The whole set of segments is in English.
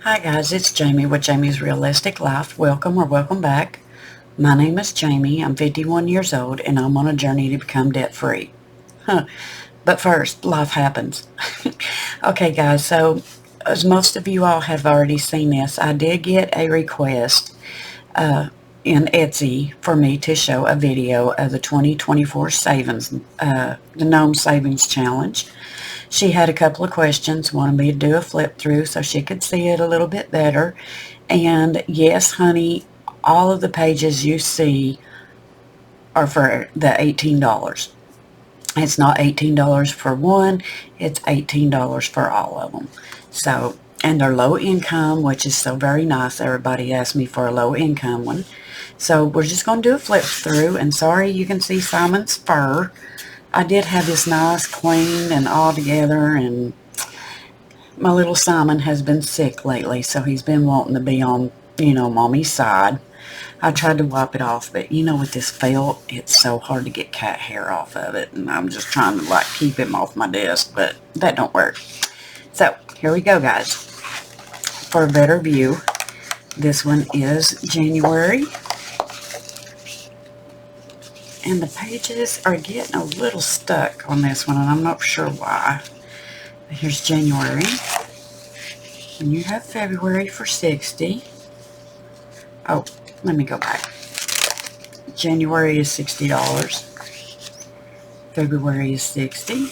Hi guys, it's Jamie with Jamie's Realistic Life. Welcome or welcome back. My name is Jamie. I'm 51 years old and I'm on a journey to become debt free. But first, life happens. Okay guys, so as most of you all have already seen this, I did get a request in Etsy for me to show a video of the 2024 savings, the Gnome Savings Challenge. She had a couple of questions, wanted me to do a flip through so she could see it a little bit better. And yes, honey, all of the pages you see are for the $18. It's not $18 for one, it's $18 for all of them. So, and they're low income, which is so very nice. Everybody asked me for a low income one. So we're just going to do a flip through, and sorry you can see Simon's fur. I did have this nice clean and all together, and my little Simon has been sick lately, so he's been wanting to be on, mommy's side. I tried to wipe it off, but with this felt, it's so hard to get cat hair off of it, and I'm just trying to keep him off my desk, but that don't work. So here we go, guys. For a better view, this one is January. And the pages are getting a little stuck on this one, and I'm not sure why. But here's January. And you have February for 60. Oh, let me go back. January is $60. February is 60.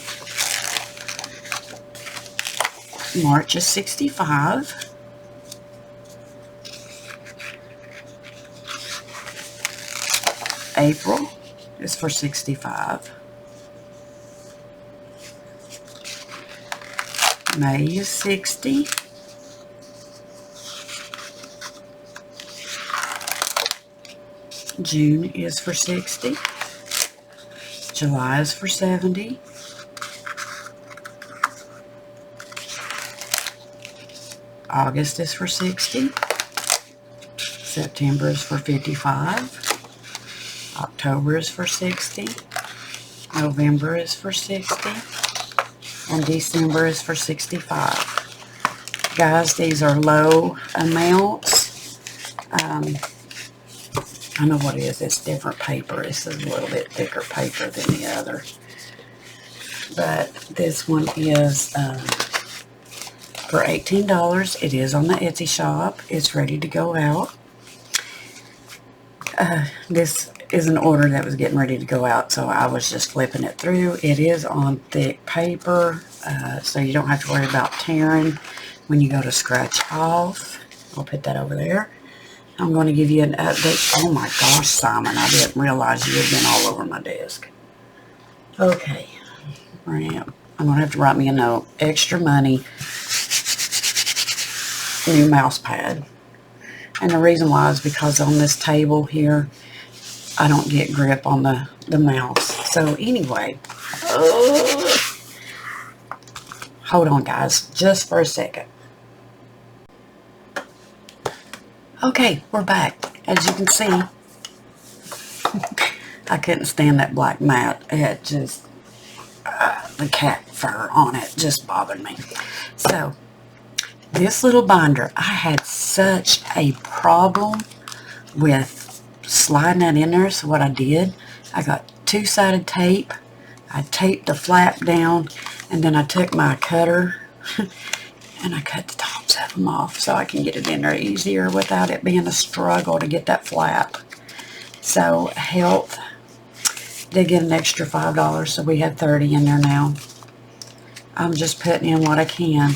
March is 65. April is for 65. May is 60. June is for 60. July is for 70. August is for 60. September is for 55. October is for 60. November is for 60. And December is for 65. Guys, these are low amounts. I know what it is. It's different paper. This is a little bit thicker paper than the other. But this one is for $18. It is on the Etsy shop. It's ready to go out. This is an order that was getting ready to go out, so I was just flipping it through. It is on thick paper, so you don't have to worry about tearing when you go to scratch off. I'll put that over there. I'm going to give you an update. Oh my gosh, Simon, I didn't realize you had been all over my desk. Okay, I'm going to have to write me a note. Extra money, new mouse pad. And the reason why is because on this table here, I don't get grip on the mouse. So anyway, hold on guys, just for a second. Okay, we're back. As you can see, I couldn't stand that black mat. It just, the cat fur on it just bothered me. So, this little binder, I had such a problem with sliding that in there. So what I did, I got two-sided tape. I taped the flap down, and then I took my cutter and I cut the tops of them off so I can get it in there easier without it being a struggle to get that flap. So Health did get an extra $5, so we had $30 in there now. I'm just putting in what I can.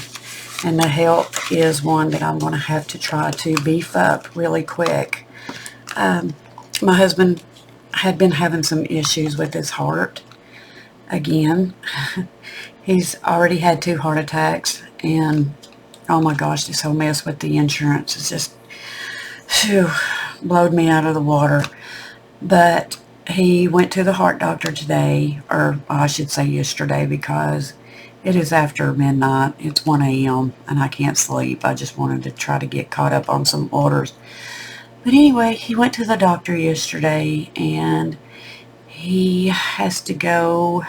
And the Health is one that I'm going to have to try to beef up really quick. My husband had been having some issues with his heart again. He's already had 2 heart attacks, and oh my gosh, this whole mess with the insurance is just blowed me out of the water. But he went to the heart doctor today, or I should say yesterday, because it is after midnight. It's 1 a.m. and I can't sleep. I just wanted to try to get caught up on some orders. But anyway, he went to the doctor yesterday, and he has to go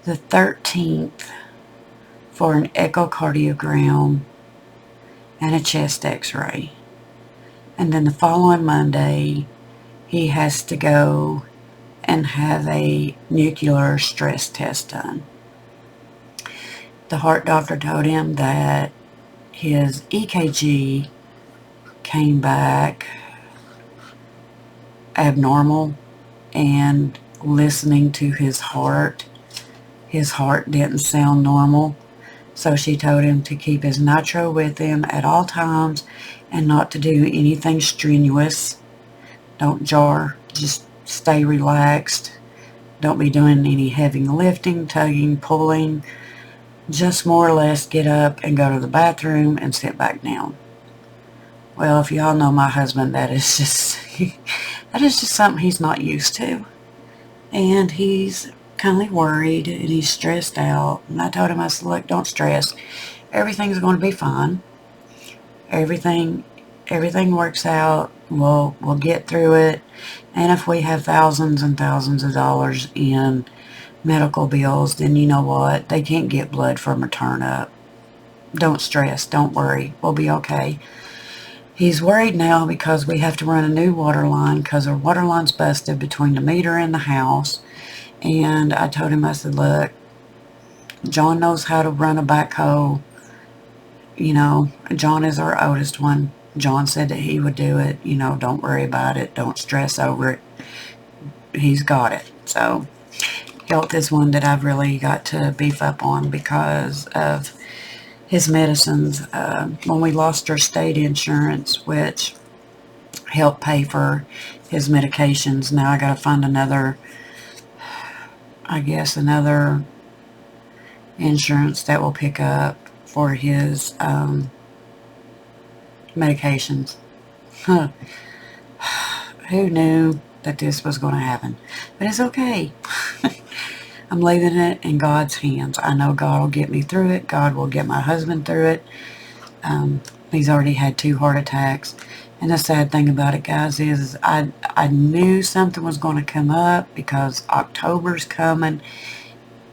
the 13th for an echocardiogram and a chest x-ray. And then the following Monday, he has to go and have a nuclear stress test done. The heart doctor told him that his EKG came back abnormal, and listening to his heart didn't sound normal. So she told him to keep his nitro with him at all times and not to do anything strenuous. Don't jar, just stay relaxed. Don't be doing any heavy lifting, tugging, pulling. Just more or less get up and go to the bathroom and sit back down. Well, if y'all know my husband, that is just something he's not used to. And he's kind of worried and he's stressed out. And I told him, I said, look, don't stress. Everything's going to be fine. Everything works out. We'll get through it. And if we have thousands and thousands of dollars in medical bills, then you know what? They can't get blood from a turnip. Don't stress. Don't worry. We'll be okay. He's worried now because we have to run a new water line because our water line's busted between the meter and the house. And I told him, I said, look, John knows how to run a backhoe. You know, John is our oldest one. John said that he would do it. You know, don't worry about it. Don't stress over it. He's got it. So health is one that I've really got to beef up on because of his medicines. When we lost our state insurance, which helped pay for his medications, now I got to find another insurance that will pick up for his medications. Huh. Who knew that this was going to happen? But it's okay. I'm leaving it in God's hands. I know God will get me through it. God will get my husband through it. He's already had 2 heart attacks. And the sad thing about it, guys, is I knew something was going to come up because October's coming.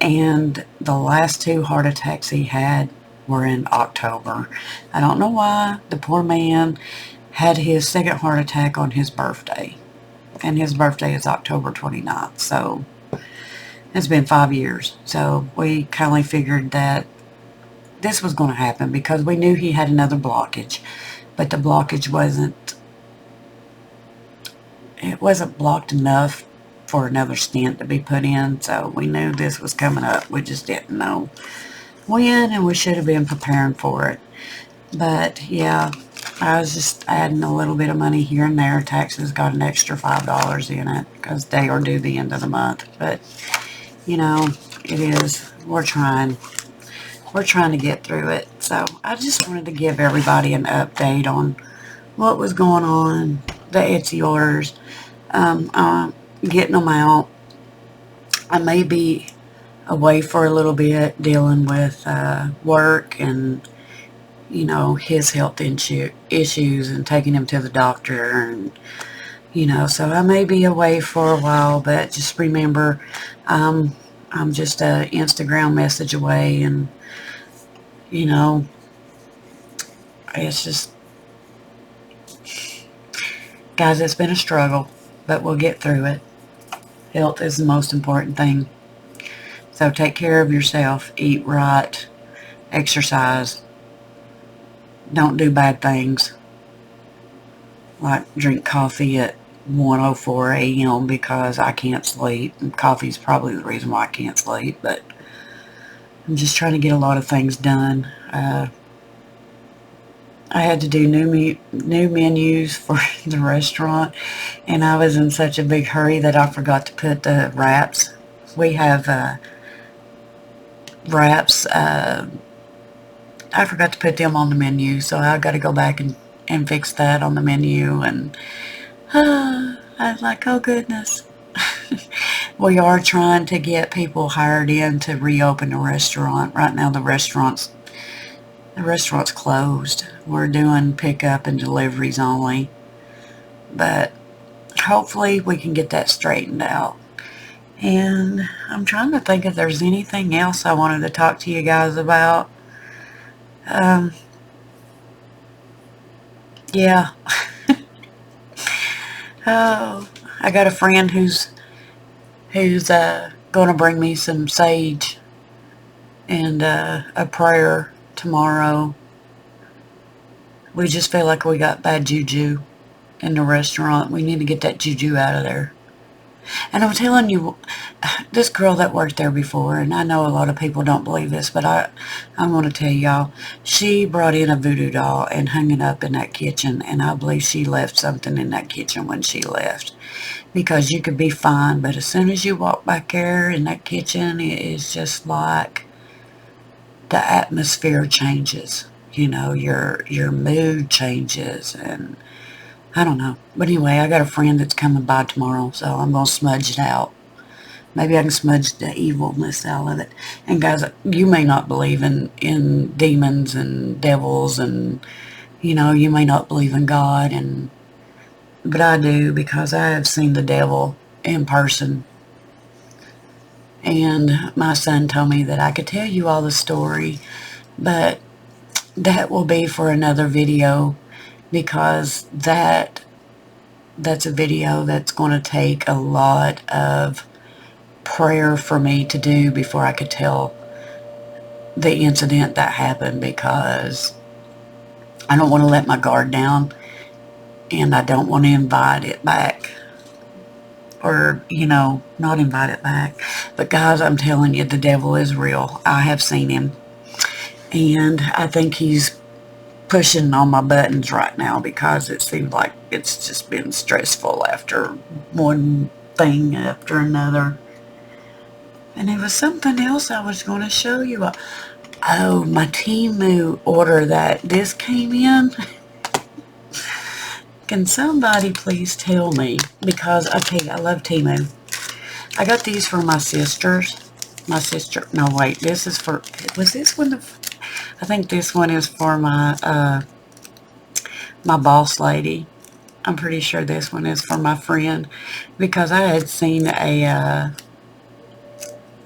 And the last 2 heart attacks he had were in October. I don't know why. The poor man had his second heart attack on his birthday. And his birthday is October 29th. So it's been 5 years. So we kind of figured that this was going to happen because we knew he had another blockage. But the blockage wasn't blocked enough for another stent to be put in. So we knew this was coming up. We just didn't know when, and we should have been preparing for it. But yeah, I was just adding a little bit of money here and there. Taxes got an extra $5 in it because they are due the end of the month. But you know, it is. We're trying to get through it. So I just wanted to give everybody an update on what was going on, the Etsy orders, getting them out. I may be away for a little bit dealing with work and, you know, his health issues and taking him to the doctor. And, you know, so I may be away for a while, but just remember, I'm just an Instagram message away. And, you know, it's just, guys, it's been a struggle, but we'll get through it. Health is the most important thing. So take care of yourself, eat right, exercise, don't do bad things like drink coffee at 1:04 a.m. because I can't sleep. And coffee's probably the reason why I can't sleep, but I'm just trying to get a lot of things done. I had to do new menus for the restaurant, and I was in such a big hurry that I forgot to put the wraps. We have wraps. I forgot to put them on the menu, so I got to go back and fix that on the menu. And I was like, oh goodness. We are trying to get people hired in to reopen the restaurant. Right now the restaurant's closed. We're doing pickup and deliveries only. But hopefully we can get that straightened out. And I'm trying to think if there's anything else I wanted to talk to you guys about. Yeah. Oh, I got a friend who's going to bring me some sage and a prayer tomorrow. We just feel like we got bad juju in the restaurant. We need to get that juju out of there. And I'm telling you, this girl that worked there before, and I know a lot of people don't believe this, but I'm going to tell y'all, she brought in a voodoo doll and hung it up in that kitchen, and I believe she left something in that kitchen when she left. Because you could be fine, but as soon as you walk back there in that kitchen, it is just like the atmosphere changes. You know, your mood changes, and I don't know. But anyway, I got a friend that's coming by tomorrow, so I'm going to smudge it out. Maybe I can smudge the evilness out of it. And guys, you may not believe in demons and devils, and, you know, you may not believe in God, but I do, because I have seen the devil in person. And my son told me that I could tell you all the story, but that will be for another video, because that's a video that's going to take a lot of prayer for me to do before I could tell the incident that happened, because I don't want to let my guard down, and I don't want to invite it back. Or, you know, not invite it back. But guys, I'm telling you, the devil is real. I have seen him. And I think he's pushing on my buttons right now, because it seems like it's just been stressful after one thing after another. And there was something else I was going to show you. Oh, my Temu order that this came in. Can somebody please tell me? Because, okay, I love Temu. I got these for my sisters. My sister, no wait, this is for, was this one, I think this one is for my, my boss lady. I'm pretty sure this one is for my friend, because I had seen a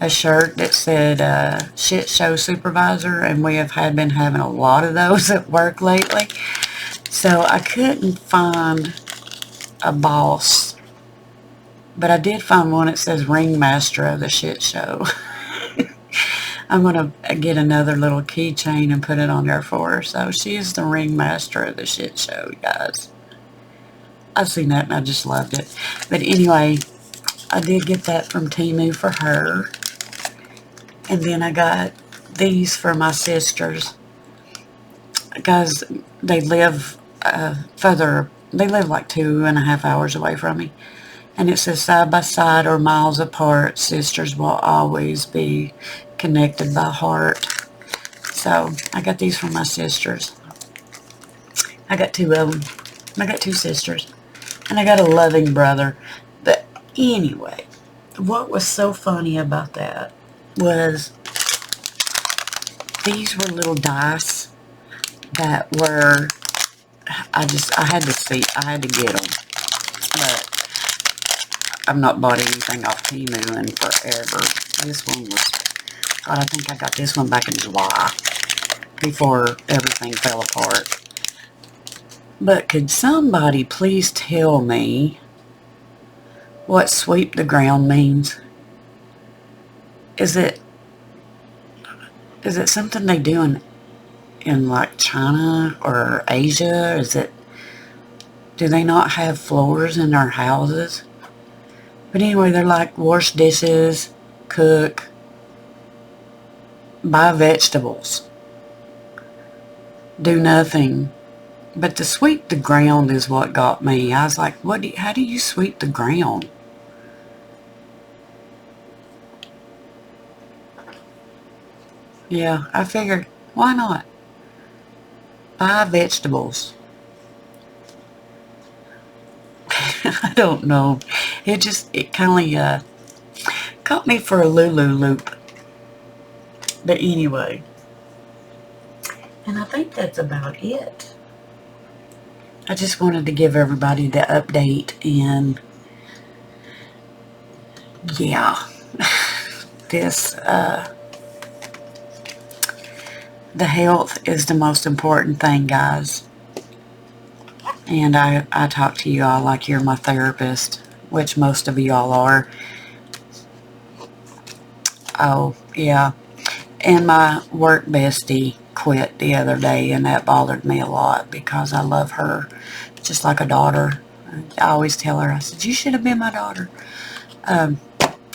shirt that said shit show supervisor, and we have been having a lot of those at work lately. So I couldn't find a boss, but I did find one that says ringmaster of the shit show. I'm going to get another little keychain and put it on there for her. So she is the ringmaster of the shit show, guys. I've seen that and I just loved it. But anyway, I did get that from Temu for her. And then I got these for my sisters. Guys, they live they live like 2.5 hours away from me. And it says, side by side or miles apart, sisters will always be connected by heart. So I got these for my sisters. I got 2 of them. I got 2 sisters. And I got a loving brother. But anyway, what was so funny about that was these were little dice that were, I had to get them. But I've not bought anything off Temu in forever. This one was, God, I think I got this one back in July, before everything fell apart. But could somebody please tell me what sweep the ground means? Is it something they do in like China or Asia? Do they not have floors in their houses? But anyway, they're like wash dishes, cook, buy vegetables, do nothing. But to sweep the ground is what got me. I was like, how do you sweep the ground? Yeah, I figured, why not? Buy vegetables. I don't know. It kind of caught me for a Lulu loop. But anyway. And I think that's about it. I just wanted to give everybody the update, and yeah, the health is the most important thing, guys. And I talk to you all like you're my therapist, which most of you all are. Oh, yeah. And my work bestie quit the other day, and that bothered me a lot because I love her just like a daughter. I always tell her, I said, you should have been my daughter.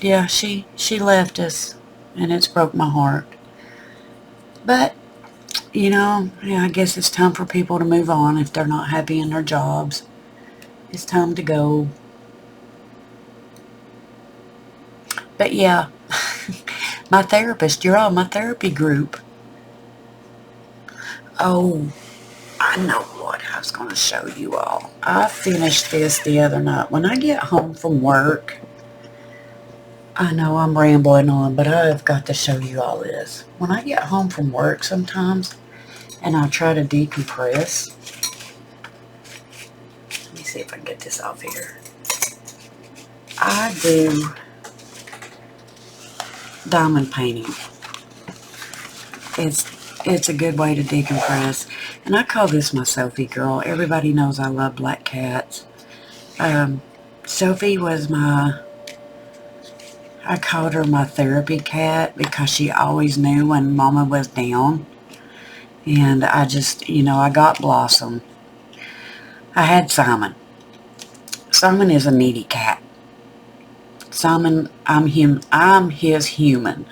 Yeah, she left us, and it's broke my heart. But, you know, yeah, I guess it's time for people to move on if they're not happy in their jobs. It's time to go. But yeah, my therapist, you're on my therapy group. Oh, I know what I was going to show you all. I finished this the other night. When I get home from work, I know I'm rambling on, but I've got to show you all this. When I get home from work sometimes, and I try to decompress. Let me see if I can get this off here. I do diamond painting. It's a good way to decompress. And I call this my Sophie girl. Everybody knows I love black cats. Sophie was I called her my therapy cat because she always knew when Mama was down. And I just, you know, I got Blossom. I had Simon. Simon is a needy cat. Simon, I'm his human.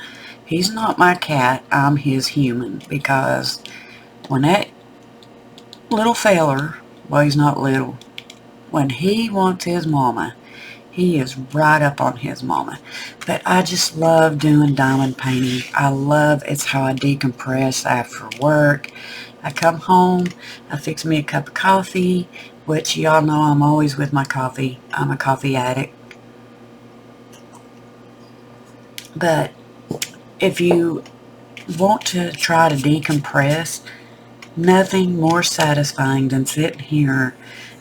He's not my cat, I'm his human, because when that little feller, well, he's not little, when he wants his mama, he is right up on his mama. But I just love doing diamond painting. It's how I decompress after work. I come home, I fix me a cup of coffee, which y'all know I'm always with my coffee. I'm a coffee addict. But if you want to try to decompress, nothing more satisfying than sitting here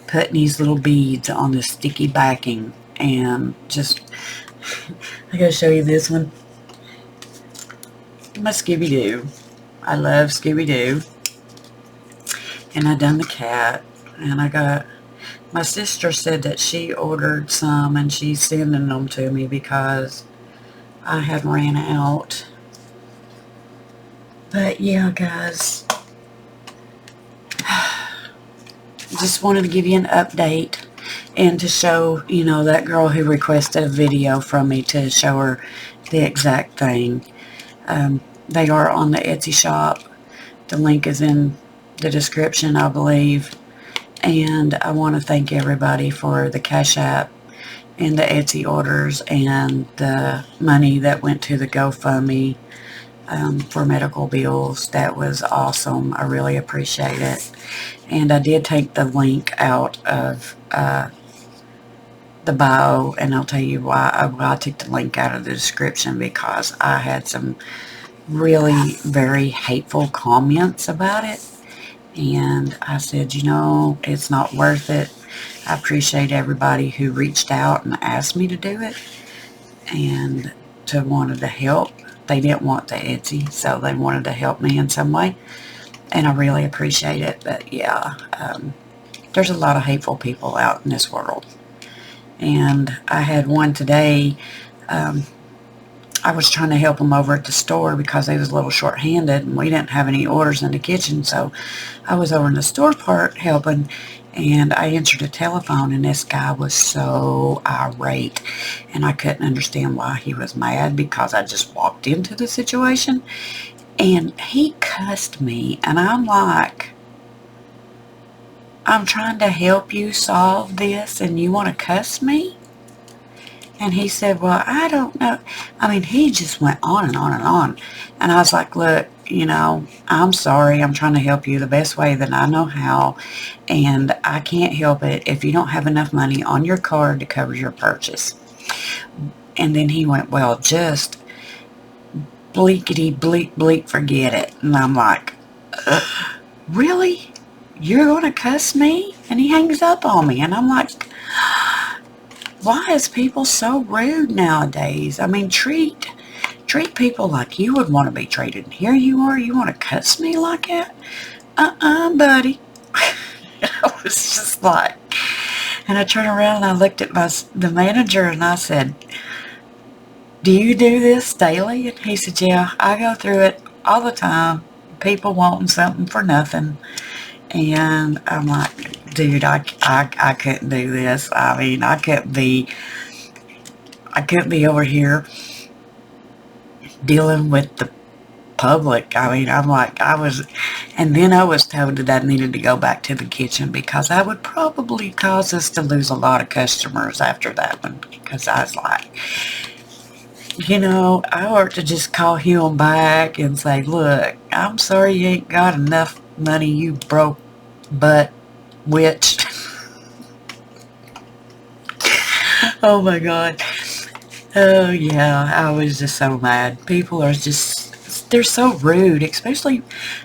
putting these little beads on the sticky backing and just, I gotta show you this one. My Scooby-Doo. I love Scooby-Doo. And I done the cat, and I got, my sister said that she ordered some and she's sending them to me because I had ran out. But yeah, guys, just wanted to give you an update and to show, you know, that girl who requested a video from me to show her the exact thing. They are on the Etsy shop. The link is in the description, I believe. And I want to thank everybody for the Cash App and the Etsy orders and the money that went to the GoFundMe for medical bills. That was awesome. I really appreciate it. And I did take the link out of the bio, and I'll tell you why. I took the link out of the description because I had some really very hateful comments about it. And I said, you know, it's not worth it. I appreciate everybody who reached out and asked me to do it and wanted to help. They didn't want the Etsy, so they wanted to help me in some way. And I really appreciate it. But yeah, there's a lot of hateful people out in this world. And I had one today. I was trying to help them over at the store because they was a little short-handed and we didn't have any orders in the kitchen. So I was over in the store part helping, and I answered the telephone, and this guy was so irate, and I couldn't understand why he was mad because I just walked into the situation, and he cussed me, and I'm like, I'm trying to help you solve this and you want to cuss me? And he said, well, I don't know. I mean, he just went on and on and on. And I was like, look, you know, I'm sorry. I'm trying to help you the best way that I know how. And I can't help it if you don't have enough money on your card to cover your purchase. And then he went, well, just bleakety bleak bleak, forget it. And I'm like, really? You're going to cuss me? And he hangs up on me. And I'm like, why is people so rude nowadays? I mean, treat people like you would want to be treated. And here you are, you want to cuss me like that? Buddy. I was just like, and I turned around and I looked at the manager and I said, do you do this daily? And he said, yeah, I go through it all the time. People wanting something for nothing. And I'm like, dude, I couldn't do this. I mean, I couldn't be over here dealing with the public. I mean, I'm like, and then I was told that I needed to go back to the kitchen because I would probably cause us to lose a lot of customers after that one. Because I was like, I ought to just call him back and say, look, I'm sorry you ain't got enough money, you broke butt witch. Oh my God. Oh yeah, I was just so mad. People are just, they're so rude, especially,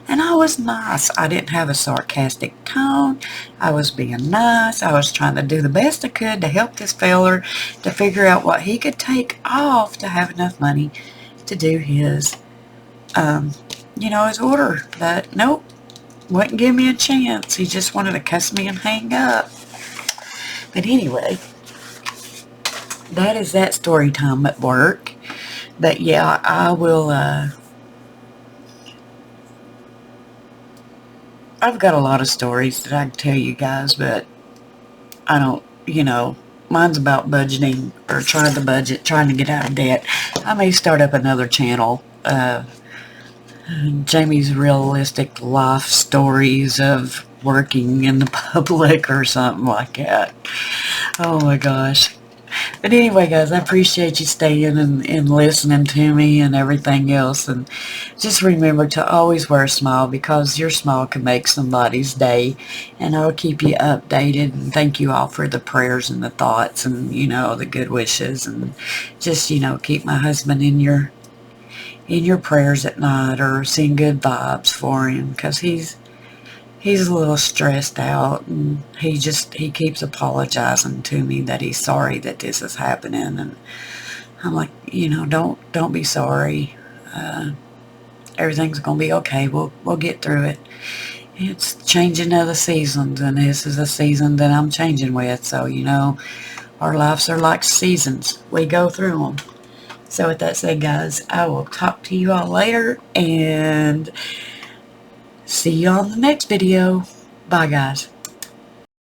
and I was nice. I didn't have a sarcastic tone. I was being nice. I was trying to do the best I could to help this feller to figure out what he could take off to have enough money to do his, his order. But nope, wouldn't give me a chance. He just wanted to cuss me and hang up. But anyway, that is that story time at work. But yeah, I will, I've got a lot of stories that I can tell you guys, but I don't, mine's about budgeting or trying to budget, trying to get out of debt. I may start up another channel, Jamie's Realistic Life Stories of Working in the Public or something like that. Oh my gosh. But anyway, guys, I appreciate you staying and listening to me and everything else. And just remember to always wear a smile because your smile can make somebody's day. And I'll keep you updated. And thank you all for the prayers and the thoughts and, the good wishes. And just, keep my husband in your prayers at night or send good vibes for him because he's a little stressed out, and he keeps apologizing to me that he's sorry that this is happening. And I'm like, don't be sorry. Everything's gonna be okay. We'll get through it. It's changing of the seasons, and this is a season that I'm changing with. So our lives are like seasons. We go through them. So with that said, guys, I will talk to you all later, and see you on the next video. Bye, guys.